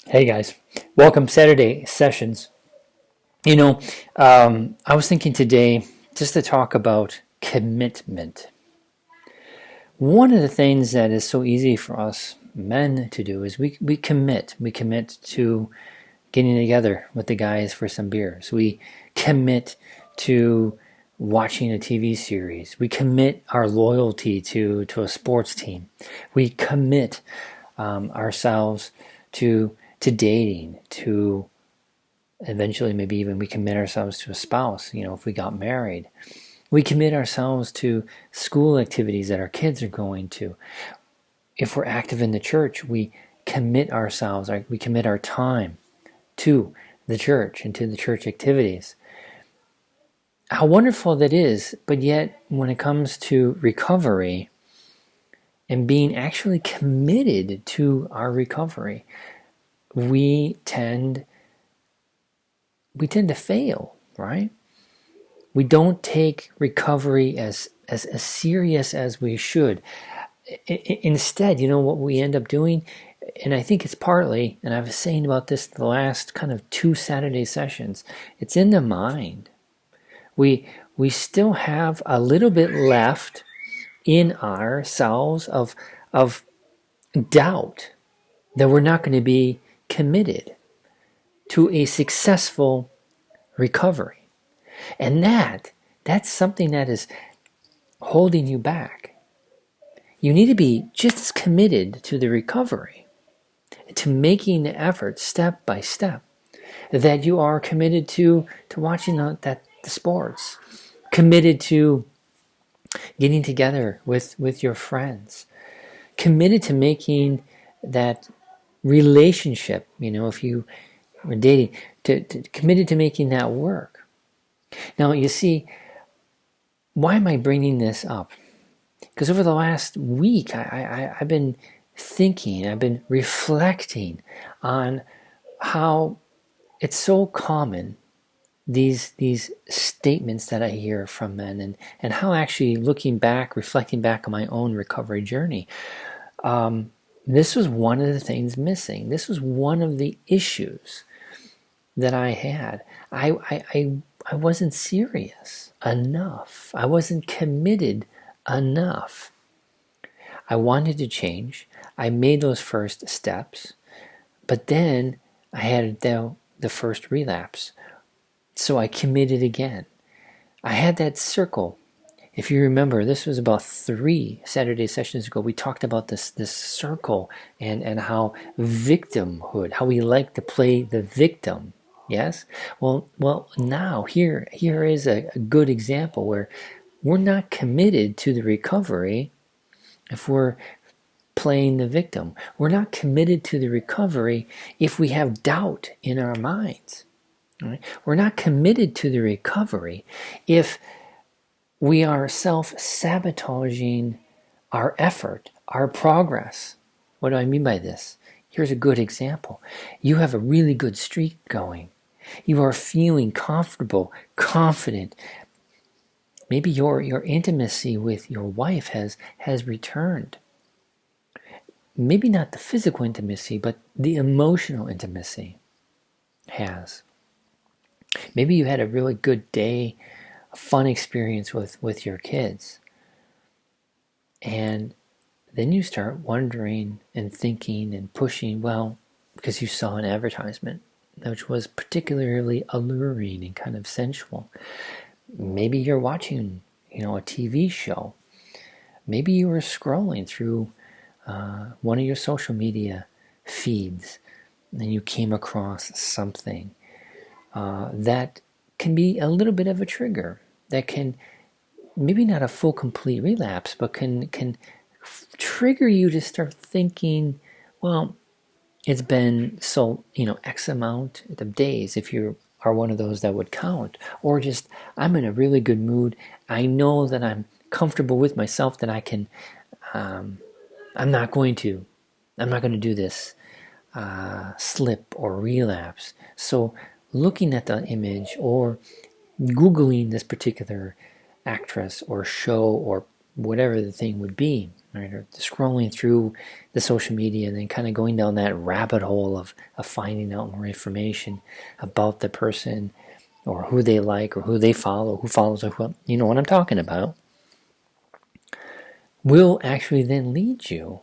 Hey guys, welcome Saturday sessions. I was thinking today just to talk about commitment. One of the things that is so easy for us men to do is we commit. We commit to getting together with the guys for some beers. We commit to watching a TV series. We commit our loyalty to a sports team. We commit ourselves to dating, to eventually maybe even we commit ourselves to a spouse, if we got married. We commit ourselves to school activities that our kids are going to. If we're active in the church, we commit ourselves, we commit our time to the church and to the church activities. How wonderful that is, but yet when it comes to recovery and being actually committed to our recovery, we tend to fail, right? We don't take recovery as serious as we should. Instead, what we end up doing, and I think it's partly, and I was saying about this the last kind of 2 Saturday sessions, it's in the mind. We still have a little bit left in ourselves of doubt that we're not going to be committed to a successful recovery. And that's something that is holding you back. You need to be just as committed to the recovery, to making the effort step by step, that you are committed to watching the sports, committed to getting together with your friends, committed to making that relationship, if you were dating, to committed to making that work. Now, you see, why am I bringing this up? Because over the last week, I've been thinking, I've been reflecting on how it's so common, these statements that I hear from men, and how actually looking back, reflecting back on my own recovery journey, this was one of the things missing. This was one of the issues that I had. I wasn't serious enough. I wasn't committed enough. I wanted to change. I made those first steps, but then I had the first relapse. So I committed again. I had that circle. If you remember, this was about 3 Saturday sessions ago. We talked about this circle and how victimhood, how we like to play the victim. Yes? Well, now here is a good example where we're not committed to the recovery if we're playing the victim. We're not committed to the recovery if we have doubt in our minds. Right? We're not committed to the recovery if we are self-sabotaging our effort, our progress. What do I mean by this? Here's a good example. You have a really good streak going. You are feeling comfortable, confident. Maybe your intimacy with your wife has returned. Maybe not the physical intimacy, but the emotional intimacy has. Maybe you had a really good day, a fun experience with your kids. And then you start wondering and thinking and pushing, because you saw an advertisement which was particularly alluring and kind of sensual. Maybe you're watching, a TV show. Maybe you were scrolling through one of your social media feeds and you came across something that can be a little bit of a trigger, that can, maybe not a full complete relapse, but can trigger you to start thinking, it's been so, X amount of days, if you are one of those that would count, or just, I'm in a really good mood. I know that I'm comfortable with myself, that I can, I'm not going to do this slip or relapse. So looking at the image or Googling this particular actress or show or whatever the thing would be, right? Or scrolling through the social media and then kind of going down that rabbit hole of finding out more information about the person or who they like or who they follow, who follows who, you know what I'm talking about, will actually then lead you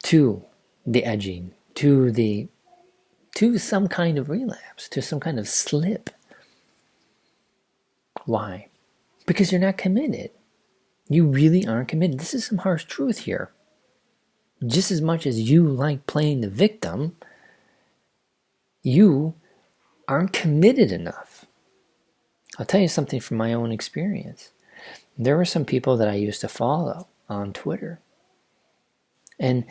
to the edging, to some kind of relapse, to some kind of slip. Why? Because you're not committed. You really aren't committed. This is some harsh truth here. Just as much as you like playing the victim, you aren't committed enough. I'll tell you something from my own experience. There were some people that I used to follow on Twitter, and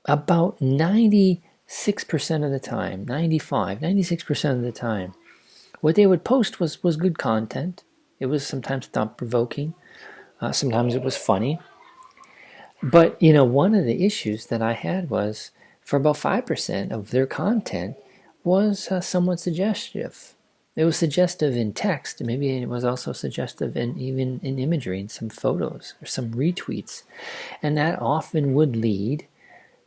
about 96% of the time, 96% of the time, what they would post was good content. It was sometimes thought-provoking. Sometimes it was funny. But, one of the issues that I had was for about 5% of their content was somewhat suggestive. It was suggestive in text. Maybe it was also suggestive even in imagery, in some photos or some retweets. And that often would lead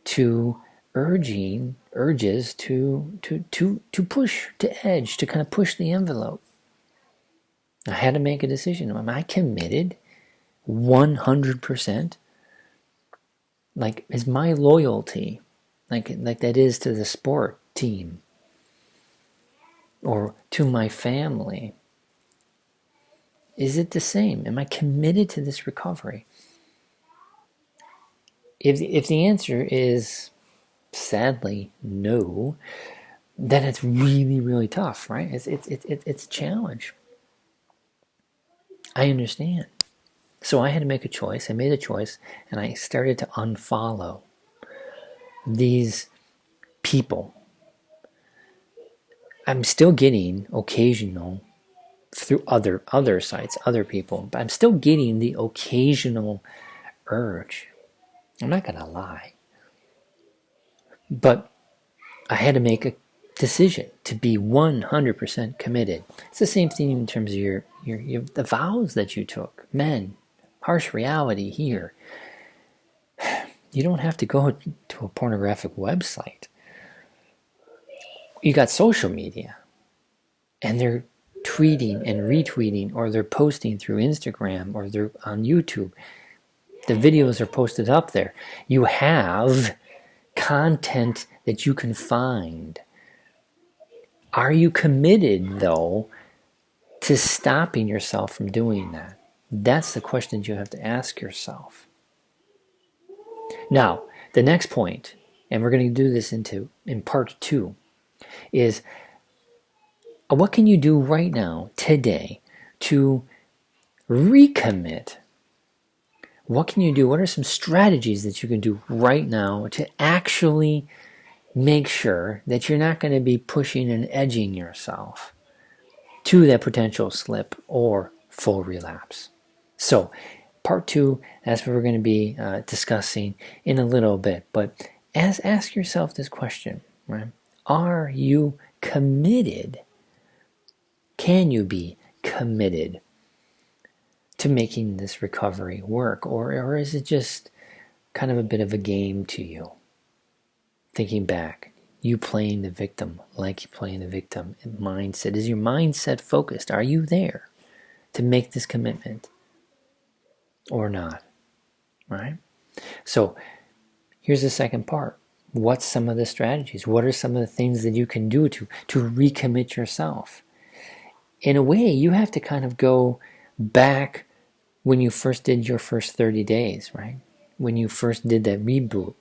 to urges to push, to edge, to kind of push the envelope. I had to make a decision. Am I committed 100%? Like, is my loyalty like that is to the sport team or to my family? Is it the same? Am I committed to this recovery? If the answer is sadly no, then it's really, really tough, right? It's a challenge. I understand. So I had to make a choice. I made a choice, and I started to unfollow these people. I'm still getting occasional through other sites, other people, but I'm still getting the occasional urge. I'm not going to lie. But I had to make a decision to be 100% committed. It's the same thing in terms of your the vows that you took. Men, harsh reality here. You don't have to go to a pornographic website. You got social media, and they're tweeting and retweeting, or they're posting through Instagram, or they're on YouTube. The videos are posted up there. You have content that you can find. Are you committed, though, to stopping yourself from doing that? That's the question you have to ask yourself. Now, the next point, and we're going to do this in part 2, is what can you do right now, today, to recommit? What can you do? What are some strategies that you can do right now to actually make sure that you're not going to be pushing and edging yourself to that potential slip or full relapse? So, part 2, that's what we're going to be discussing in a little bit. But ask yourself this question, right? Are you committed? Can you be committed to making this recovery work? Or is it just kind of a bit of a game to you? Thinking back, you playing the victim, like you playing the victim mindset. Is your mindset focused? Are you there to make this commitment or not? Right? So here's the second part. What's some of the strategies? What are some of the things that you can do to recommit yourself? In a way, you have to kind of go back when you first did your first 30 days, right? When you first did that reboot.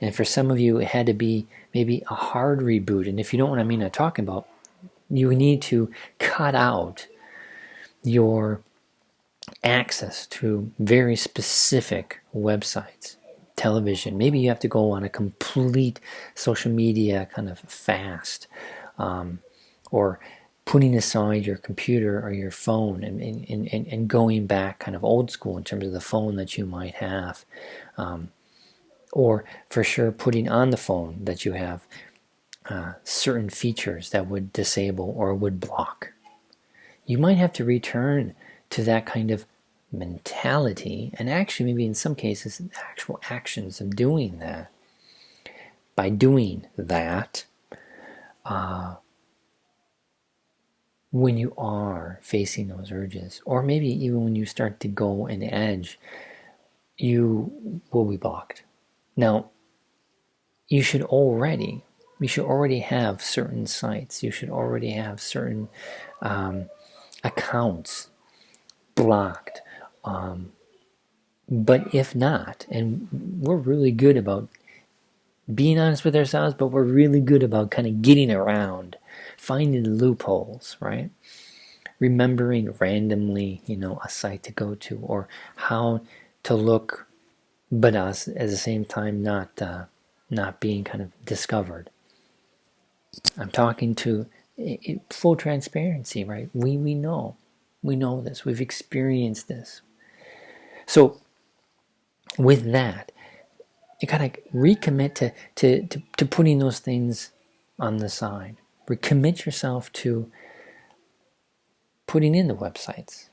And for some of you, it had to be maybe a hard reboot. And if you don't know what I mean, I'm talking about, you need to cut out your access to very specific websites, television. Maybe you have to go on a complete social media kind of fast, or putting aside your computer or your phone and going back kind of old school in terms of the phone that you might have. Or for sure putting on the phone that you have certain features that would disable or would block. You might have to return to that kind of mentality, and actually maybe in some cases actual actions of doing that. By doing that, when you are facing those urges, or maybe even when you start to go an edge, you will be blocked. Now, you should already have certain sites. You should already have certain accounts blocked. But if not, and we're really good about being honest with ourselves, but we're really good about kind of getting around, finding the loopholes, right? Remembering randomly, a site to go to or how to look, but us at the same time not being kind of discovered. I'm talking to full transparency, right? We know this. We've experienced this. So with that, you gotta recommit to putting those things on the side. Recommit yourself to putting in the websites,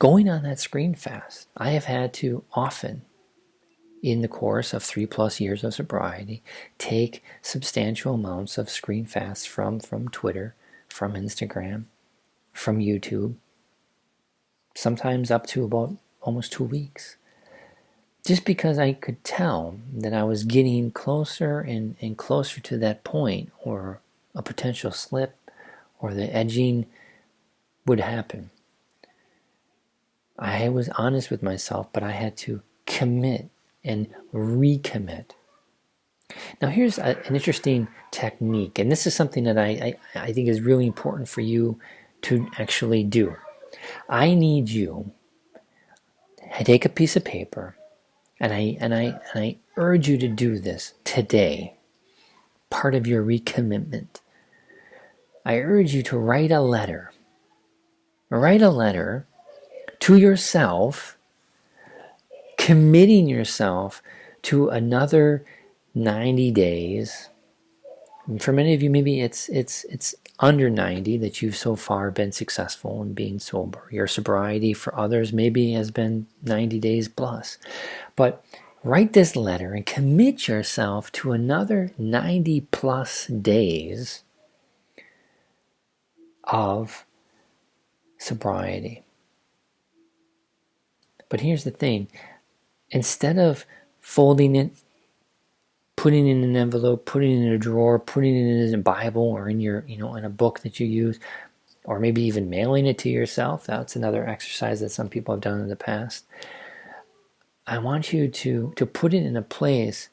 going on that screen fast. I have had to often, in the course of 3+ years of sobriety, take substantial amounts of screen fasts from Twitter, from Instagram, from YouTube, sometimes up to about almost 2 weeks. Just because I could tell that I was getting closer and closer to that point, or a potential slip, or the edging would happen. I was honest with myself, but I had to commit and recommit. Now here's an interesting technique, and this is something that I think is really important for you to actually do. I need you to take a piece of paper, and I urge you to do this today, part of your recommitment. I urge you to write a letter. Write a letter to yourself, committing yourself to another 90 days. And for many of you, maybe it's under 90 that you've so far been successful in being sober. Your sobriety for others maybe has been 90 days plus. But write this letter and commit yourself to another 90 plus days of sobriety. But here's the thing. Instead of folding it, putting it in an envelope, putting it in a drawer, putting it in a Bible or in your, in a book that you use, or maybe even mailing it to yourself. That's another exercise that some people have done in the past. I want you to put it in a place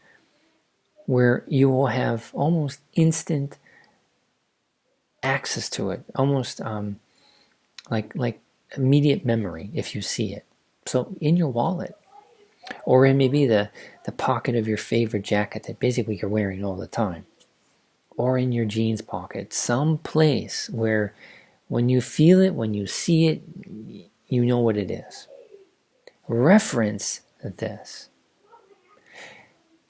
where you will have almost instant access to it, almost like immediate memory if you see it. So in your wallet, or in maybe the pocket of your favorite jacket that basically you're wearing all the time, or in your jeans pocket, some place where when you feel it, when you see it, you know what it is. Reference this.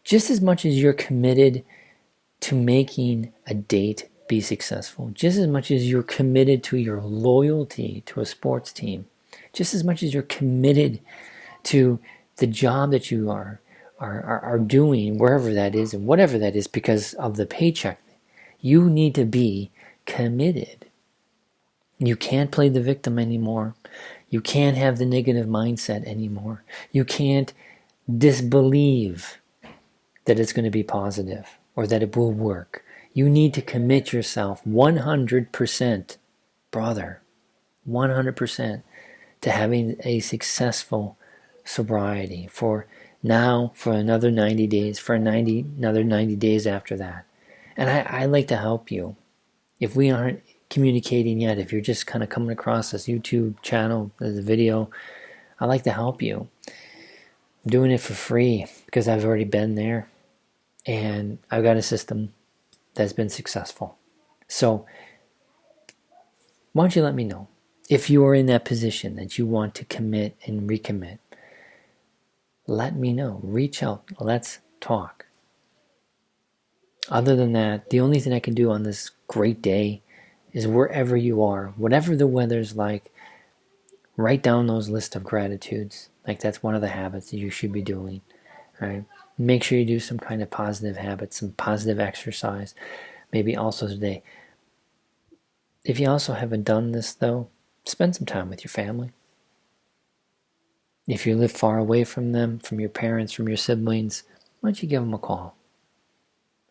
Just as much as you're committed to making a date be successful, just as much as you're committed to your loyalty to a sports team, just as much as you're committed to the job that you are doing, wherever that is and whatever that is, because of the paycheck, you need to be committed. You can't play the victim anymore. You can't have the negative mindset anymore. You can't disbelieve that it's going to be positive or that it will work. You need to commit yourself 100%, brother, 100% to having a successful sobriety for now, for another 90 days, for another 90 days after that. And I'd like to help you. If we aren't communicating yet, if you're just kind of coming across this YouTube channel, the video, I'd like to help you. I'm doing it for free because I've already been there and I've got a system that's been successful. So why don't you let me know if you are in that position that you want to commit and recommit. Let me know. Reach out. Let's talk. Other than that, the only thing I can do on this great day is wherever you are, whatever the weather's like, Write down those lists of gratitudes. Like that's one of the habits that you should be doing. Right? Make sure you do some kind of positive habits, some positive exercise. Maybe also today. If you also haven't done this though, spend some time with your family. If you live far away from them, from your parents, from your siblings, why don't you give them a call?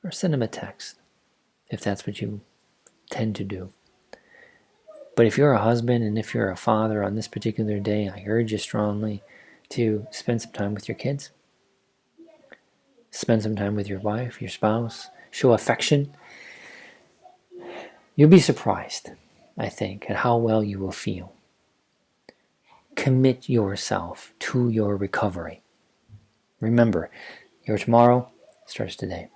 Or send them a text, if that's what you tend to do. But if you're a husband and if you're a father on this particular day, I urge you strongly to spend some time with your kids. Spend some time with your wife, your spouse. Show affection. You'll be surprised, I think, at how well you will feel. Commit yourself to your recovery. Remember, your tomorrow starts today.